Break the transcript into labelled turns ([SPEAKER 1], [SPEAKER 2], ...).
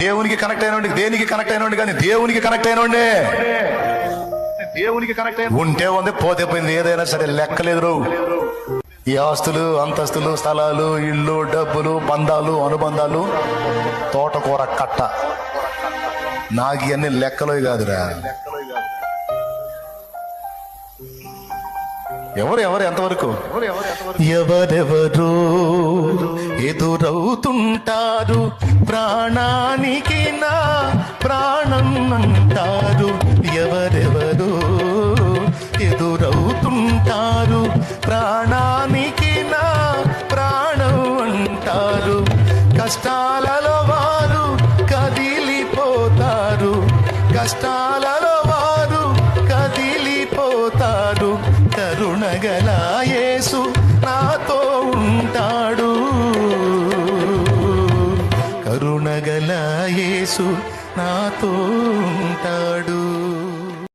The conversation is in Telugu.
[SPEAKER 1] దేవునికి కనెక్ట్ అయినోండి, దేనికి కనెక్ట్ అయినోండి, కానీ దేవునికి కనెక్ట్ అయినోండి. దేవునికి కనెక్ట్ అయిన ఉంటే ఉంది, పోతే పోయింది. ఏదైనా సరే లెక్కలేదు. ఈ ఆస్తులు, అంతస్తులు, స్థలాలు, ఇళ్ళు, డబ్బులు, బంధాలు, అనుబంధాలు, తోటకూర కట్ట, నాకు ఇవన్నీ లెక్కలో కాదురా. ఎవరు ఎంతవరకు ఎవరెవరు ఎదురవుతుంటారు, ప్రాణానికి నా ప్రాణం అంటారు. ఎవరెవరు ఎదురవుతుంటారు, ప్రాణానికి నా ప్రాణం అంటారు. కష్టాలలో వారు కదిలిపోతారు, కష్టాలలో వారు కదిలిపోతారు. కరుణగల యేసు నాతో ఉంటాడు, కరుణగల యేసు నాతో